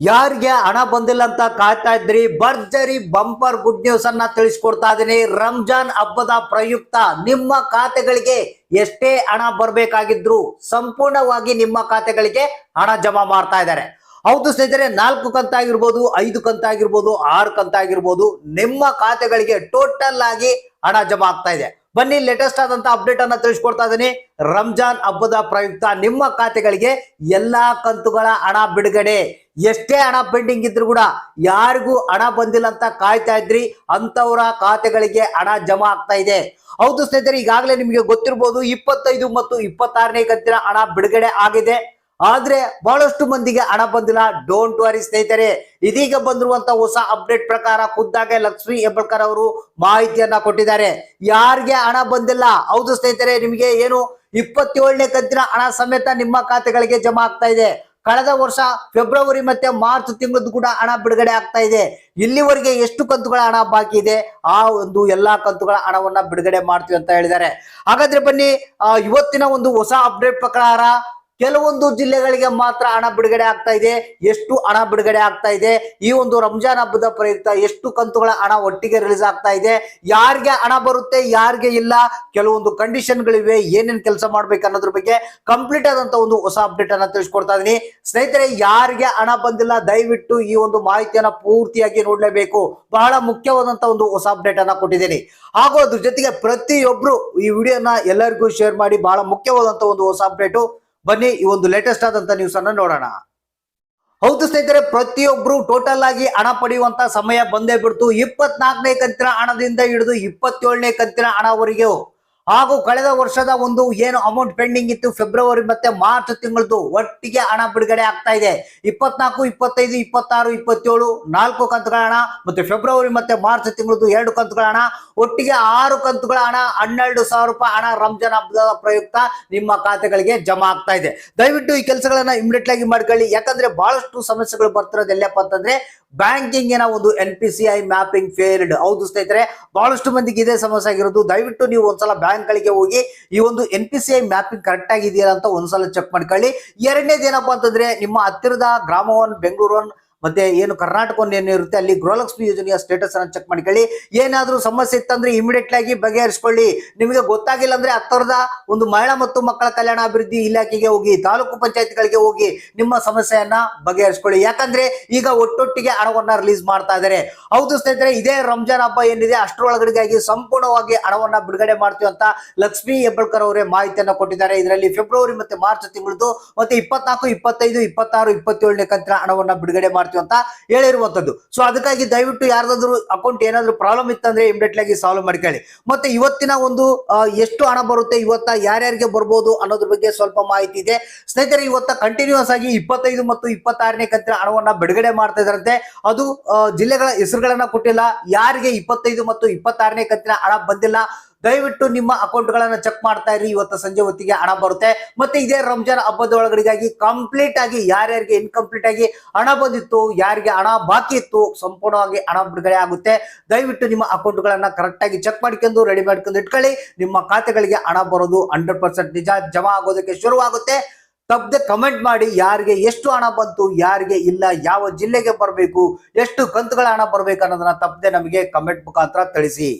ಯಾರಿಗೆ ಹಣ ಬಂದಿಲ್ಲ ಅಂತ ಕಾಯ್ತಾ ಇದ್ರಿ, ಭರ್ಜರಿ ಬಂಪರ್ ಗುಡ್ ನ್ಯೂಸ್ ಅನ್ನ ತಿಳಿಸ್ಕೊಡ್ತಾ ಇದೀನಿ. ರಂಜಾನ್ ಹಬ್ಬದ ಪ್ರಯುಕ್ತ ನಿಮ್ಮ ಖಾತೆಗಳಿಗೆ ಎಷ್ಟೇ ಹಣ ಬರ್ಬೇಕಾಗಿದ್ರು ಸಂಪೂರ್ಣವಾಗಿ ನಿಮ್ಮ ಖಾತೆಗಳಿಗೆ ಹಣ ಜಮಾ ಮಾಡ್ತಾ ಇದ್ದಾರೆ. ಹೌದು ಸ್ನೇಹಿತರೆ, 4 ಕಂತಾಗಿರ್ಬೋದು, 5 ಕಂತಾಗಿರ್ಬೋದು, 6 ಕಂತಾಗಿರ್ಬೋದು, ನಿಮ್ಮ ಖಾತೆಗಳಿಗೆ ಟೋಟಲ್ ಆಗಿ ಹಣ ಜಮಾ ಆಗ್ತಾ ಇದೆ. ಬನ್ನಿ ಲೇಟೆಸ್ಟ್ ಆದಂತ ಅಪ್ಡೇಟ್ ಅನ್ನ ತಿಳಿಸ್ಕೊಡ್ತಾ ಇದೀನಿ. ರಂಜಾನ್ ಹಬ್ಬದ ಪ್ರಯುಕ್ತ ನಿಮ್ಮ ಖಾತೆಗಳಿಗೆ ಎಲ್ಲಾ ಕಂತುಗಳ ಹಣ ಬಿಡುಗಡೆ. ಎಷ್ಟೇ ಹಣ ಪೆಂಡಿಂಗ್ ಇದ್ರು ಕೂಡ ಯಾರಿಗೂ ಹಣ ಬಂದಿಲ್ಲ ಅಂತ ಕಾಯ್ತಾ ಇದ್ರಿ ಅಂತವರ ಖಾತೆಗಳಿಗೆ ಹಣ ಜಮಾ ಆಗ್ತಾ ಇದೆ. ಹೌದು ಸ್ನೇಹಿತರೆ, ಈಗಾಗಲೇ ನಿಮಗೆ ಗೊತ್ತಿರಬಹುದು 25 ಮತ್ತು 26ನೇ ಕಂತಿನ ಹಣ ಬಿಡುಗಡೆ ಆಗಿದೆ. ಆದ್ರೆ ಬಹಳಷ್ಟು ಮಂದಿಗೆ ಹಣ ಬಂದಿಲ್ಲ. ಡೋಂಟ್ ವರಿ ಸ್ನೇಹಿತರೆ, ಇದೀಗ ಬಂದಿರುವಂತ ಹೊಸ ಅಪ್ಡೇಟ್ ಪ್ರಕಾರ ಖುದ್ದಾಗೆ ಲಕ್ಷ್ಮಿ ಹೆಬ್ಬಾಳ್ಕರ್ ಅವರು ಮಾಹಿತಿಯನ್ನ ಕೊಟ್ಟಿದ್ದಾರೆ. ಯಾರಿಗೆ ಹಣ ಬಂದಿಲ್ಲ, ಹೌದು ಸ್ನೇಹಿತರೆ, ನಿಮಗೆ ಏನು 27ನೇ ಕಂತಿನ ಹಣ ಸಮೇತ ನಿಮ್ಮ ಖಾತೆಗಳಿಗೆ ಜಮಾ ಆಗ್ತಾ ಇದೆ. ಕಳೆದ ವರ್ಷ ಫೆಬ್ರವರಿ ಮತ್ತೆ ಮಾರ್ಚ್ ತಿಂಗಳದ್ದು ಕೂಡ ಹಣ ಬಿಡುಗಡೆ ಆಗ್ತಾ ಇದೆ. ಇಲ್ಲಿವರೆಗೆ ಎಷ್ಟು ಕಂತುಗಳ ಹಣ ಬಾಕಿ ಇದೆ, ಆ ಒಂದು ಎಲ್ಲಾ ಕಂತುಗಳ ಹಣವನ್ನ ಬಿಡುಗಡೆ ಮಾಡ್ತೀವಿ ಅಂತ ಹೇಳಿದ್ದಾರೆ. ಹಾಗಾದ್ರೆ ಬನ್ನಿ, ಇವತ್ತಿನ ಒಂದು ಹೊಸ ಅಪ್ಡೇಟ್ ಪ್ರಕಾರ ಕೆಲವೊಂದು ಜಿಲ್ಲೆಗಳಿಗೆ ಮಾತ್ರ ಹಣ ಬಿಡುಗಡೆ ಆಗ್ತಾ ಇದೆ. ಎಷ್ಟು ಹಣ ಬಿಡುಗಡೆ ಆಗ್ತಾ ಇದೆ, ಈ ಒಂದು ರಂಜಾನ್ ಹಬ್ಬದ ಪ್ರಯುಕ್ತ ಎಷ್ಟು ಕಂತುಗಳ ಹಣ ಒಟ್ಟಿಗೆ ರಿಲೀಸ್ ಆಗ್ತಾ ಇದೆ, ಯಾರಿಗೆ ಹಣ ಬರುತ್ತೆ ಯಾರಿಗೆ ಇಲ್ಲ, ಕೆಲವೊಂದು ಕಂಡೀಷನ್ಗಳಿವೆ, ಏನೇನ್ ಕೆಲಸ ಮಾಡ್ಬೇಕು ಅನ್ನೋದ್ರ ಬಗ್ಗೆ ಕಂಪ್ಲೀಟ್ ಆದಂತ ಒಂದು ಹೊಸ ಅಪ್ಡೇಟ್ ಅನ್ನ ತಿಳಿಸ್ಕೊಡ್ತಾ ಇದೀನಿ. ಸ್ನೇಹಿತರೆ, ಯಾರಿಗೆ ಹಣ ಬಂದಿಲ್ಲ ದಯವಿಟ್ಟು ಈ ಒಂದು ಮಾಹಿತಿಯನ್ನ ಪೂರ್ತಿಯಾಗಿ ನೋಡ್ಲೇಬೇಕು. ಬಹಳ ಮುಖ್ಯವಾದಂತ ಒಂದು ಹೊಸ ಅಪ್ಡೇಟ್ ಅನ್ನ ಕೊಟ್ಟಿದ್ದೀನಿ. ಹಾಗೂ ಅದ್ರ ಜೊತೆಗೆ ಪ್ರತಿಯೊಬ್ರು ಈ ವಿಡಿಯೋನ ಎಲ್ಲರಿಗೂ ಶೇರ್ ಮಾಡಿ. ಬಹಳ ಮುಖ್ಯವಾದಂತ ಒಂದು ಹೊಸ ಅಪ್ಡೇಟು. ಬನ್ನಿ ಈ ಒಂದು ಲೇಟೆಸ್ಟ್ ಆದಂತ ನ್ಯೂಸ್ ಅನ್ನ ನೋಡೋಣ. ಹೌದು ಸ್ನೇಹಿತರೆ, ಪ್ರತಿಯೊಬ್ರು ಟೋಟಲ್ ಆಗಿ ಹಣ ಪಡೆಯುವಂತ ಸಮಯ ಬಂದೇ ಬಿಡ್ತು. 24ನೇ ಕಂತಿನ ಹಣದಿಂದ ಹಿಡಿದು 27ನೇ ಕಂತಿನ ಹಣವರೆಗೂ, ಹಾಗೂ ಕಳೆದ ವರ್ಷದ ಒಂದು ಏನು ಅಮೌಂಟ್ ಪೆಂಡಿಂಗ್ ಇತ್ತು ಫೆಬ್ರವರಿ ಮತ್ತೆ ಮಾರ್ಚ್ ತಿಂಗಳದ್ದು ಒಟ್ಟಿಗೆ ಹಣ ಬಿಡುಗಡೆ ಆಗ್ತಾ ಇದೆ. 24, 25, 26, 27 4 ಕಂತುಗಳ ಹಣ, ಮತ್ತೆ ಫೆಬ್ರವರಿ ಮತ್ತೆ ಮಾರ್ಚ್ ತಿಂಗಳದ್ದು 2 ಕಂತುಗಳ ಹಣ, ಒಟ್ಟಿಗೆ 6 ಕಂತುಗಳ ಹಣ, 12,000 ರೂಪಾಯಿ ಹಣ ರಂಜಾನ್ ಹಬ್ಬದ ಪ್ರಯುಕ್ತ ನಿಮ್ಮ ಖಾತೆಗಳಿಗೆ ಜಮಾ ಆಗ್ತಾ ಇದೆ. ದಯವಿಟ್ಟು ಈ ಕೆಲಸಗಳನ್ನ ಇಮಿಡಿಯೇಟ್ ಆಗಿ ಮಾಡ್ಕೊಳ್ಳಿ. ಯಾಕಂದ್ರೆ ಬಹಳಷ್ಟು ಸಮಸ್ಯೆಗಳು ಬರ್ತಿರೋದು ಎಲ್ಲಪ್ಪ ಅಂತಂದ್ರೆ ಬ್ಯಾಂಕಿಂಗಿನ ಒಂದು NPCI ಮ್ಯಾಪಿಂಗ್ ಫೇಲ್ಡ್. ಹೌದು ಸ್ನೇಹಿತರೆ, ಬಹಳಷ್ಟು ಮಂದಿಗೆ ಇದೇ ಸಮಸ್ಯೆ ಆಗಿರೋದು. ದಯವಿಟ್ಟು ನೀವು ಒಂದ್ಸಲ ಬ್ಯಾಂಕ್ ಗಳಿಗೆ ಹೋಗಿ ಈ ಒಂದು NPCI ಮ್ಯಾಪಿಂಗ್ ಕರೆಕ್ಟ್ ಆಗಿದೆಯಾ ಅಂತ ಒಂದ್ಸಲ ಚೆಕ್ ಮಾಡ್ಕೊಳ್ಳಿ. ಎರಡನೇದು ಏನಪ್ಪಾ ಅಂತಂದ್ರೆ, ನಿಮ್ಮ ಹತ್ತಿರದ ಗ್ರಾಮವನ್, ಬೆಂಗಳೂರು ಮತ್ತೆ ಏನು ಕರ್ನಾಟಕ ಏನಿರುತ್ತೆ ಅಲ್ಲಿ ಗೃಹಲಕ್ಷ್ಮಿ ಯೋಜನೆಯ ಸ್ಟೇಟಸ್ ಅನ್ನ ಚೆಕ್ ಮಾಡ್ಕೊಳ್ಳಿ. ಏನಾದ್ರೂ ಸಮಸ್ಯೆ ಇತ್ತಂದ್ರೆ ಇಮಿಡಿಯೇಟ್ ಆಗಿ ಬಗೆಹರಿಸಿಕೊಳ್ಳಿ. ನಿಮಗೆ ಗೊತ್ತಾಗಿಲ್ಲ ಅಂದ್ರೆ ಹತ್ತಿರದ ಒಂದು ಮಹಿಳಾ ಮತ್ತು ಮಕ್ಕಳ ಕಲ್ಯಾಣ ಅಭಿವೃದ್ಧಿ ಇಲಾಖೆಗೆ ಹೋಗಿ, ತಾಲೂಕು ಪಂಚಾಯತ್ಗಳಿಗೆ ಹೋಗಿ ನಿಮ್ಮ ಸಮಸ್ಯೆಯನ್ನ ಬಗೆಹರಿಸಿಕೊಳ್ಳಿ. ಯಾಕಂದ್ರೆ ಈಗ ಒಟ್ಟೊಟ್ಟಿಗೆ ಹಣವನ್ನ ರಿಲೀಸ್ ಮಾಡ್ತಾ ಇದ್ದಾರೆ. ಹೌದು ಸ್ನೇಹಿತರೆ, ಇದೇ ರಂಜಾನ್ ಹಬ್ಬ ಏನಿದೆ ಅಷ್ಟರೊಳಗಡೆಗಾಗಿ ಸಂಪೂರ್ಣವಾಗಿ ಹಣವನ್ನ ಬಿಡುಗಡೆ ಮಾಡ್ತೀವಿ ಅಂತ ಲಕ್ಷ್ಮಿ ಹೆಬ್ಬಾಳ್ಕರ್ ಅವರೇ ಮಾಹಿತಿಯನ್ನ ಕೊಟ್ಟಿದ್ದಾರೆ. ಇದರಲ್ಲಿ ಫೆಬ್ರವರಿ ಮತ್ತೆ ಮಾರ್ಚ್ ತಿಂಗಳದ್ದು ಮತ್ತೆ 24, 25, 26, 27ನೇ ಕಂತಿನ ಹಣವನ್ನ ಬಿಡುಗಡೆ ಮಾಡ್ತೀವಿ ಅಂತ ಹೇಳಿರುವಂತದ್ದು. ಸೊ ಅದಕ್ಕಾಗಿ ದಯವಿಟ್ಟು ಯಾರ್ದಾದ್ರು ಅಕೌಂಟ್ ಏನಾದ್ರು ಪ್ರಾಬ್ಲಮ್ ಇತ್ತಂದ್ರೆ ಇಮಿಡಿಯೇಟ್ ಆಗಿ ಸಾಲ್ವ್ ಮಾಡ್ಕೊಳ್ಳಿ. ಮತ್ತೆ ಇವತ್ತಿನ ಒಂದು ಎಷ್ಟು ಹಣ ಬರುತ್ತೆ, ಇವತ್ತ ಯಾರ್ಯಾರಿಗೆ ಬರ್ಬೋದು ಅನ್ನೋದ್ರ ಬಗ್ಗೆ ಸ್ವಲ್ಪ ಮಾಹಿತಿ ಇದೆ ಸ್ನೇಹಿತರೆ. ಇವತ್ತ ಕಂಟಿನ್ಯೂಸ್ ಆಗಿ 25 ಮತ್ತು 26ನೇ ಕಂತಿನ ಹಣವನ್ನ ಬಿಡುಗಡೆ ಮಾಡ್ತಾ ಇದಾರಂತೆ. ಅದು ಜಿಲ್ಲೆಗಳ ಹೆಸರುಗಳನ್ನ ಕೊಟ್ಟಿಲ್ಲ. ಯಾರಿಗೆ 25 ಮತ್ತು 26ನೇ ಕಂತಿನ ಹಣ ಬಂದಿಲ್ಲ ದಯವಿಟ್ಟು ನಿಮ್ಮ ಅಕೌಂಟ್ ಗಳನ್ನ ಚೆಕ್ ಮಾಡ್ತಾ ಇರಿ. ಇವತ್ತು ಸಂಜೆ ಹೊತ್ತಿಗೆ ಹಣ ಬರುತ್ತೆ. ಮತ್ತೆ ಇದೇ ರಂಜಾನ್ ಹಬ್ಬದ ಒಳಗಡೆಗಾಗಿ ಕಂಪ್ಲೀಟ್ ಆಗಿ ಯಾರ್ಯಾರಿಗೆ ಇನ್ಕಂಪ್ಲೀಟ್ ಆಗಿ ಹಣ ಬಂದಿತ್ತು, ಯಾರಿಗೆ ಹಣ ಬಾಕಿ ಇತ್ತು, ಸಂಪೂರ್ಣವಾಗಿ ಹಣ ಬಿಡುಗಡೆ ಆಗುತ್ತೆ. ದಯವಿಟ್ಟು ನಿಮ್ಮ ಅಕೌಂಟ್ ಗಳನ್ನ ಕರೆಕ್ಟ್ ಆಗಿ ಚೆಕ್ ಮಾಡ್ಕೊಂಡು ರೆಡಿ ಮಾಡ್ಕೊಂಡು ಇಟ್ಕೊಳ್ಳಿ. ನಿಮ್ಮ ಖಾತೆಗಳಿಗೆ ಹಣ ಬರೋದು 100% ನಿಜ, ಜಮಾ ಆಗೋದಕ್ಕೆ ಶುರುವಾಗುತ್ತೆ. ತಪ್ಪದೆ ಕಮೆಂಟ್ ಮಾಡಿ ಯಾರಿಗೆ ಎಷ್ಟು ಹಣ ಬಂತು, ಯಾರಿಗೆ ಇಲ್ಲ, ಯಾವ ಜಿಲ್ಲೆಗೆ ಬರಬೇಕು, ಎಷ್ಟು ಕಂತುಗಳ ಹಣ ಬರ್ಬೇಕು ಅನ್ನೋದನ್ನ ತಪ್ಪದೆ ನಮಗೆ ಕಮೆಂಟ್ ಮುಖಾಂತರ ತಿಳಿಸಿ.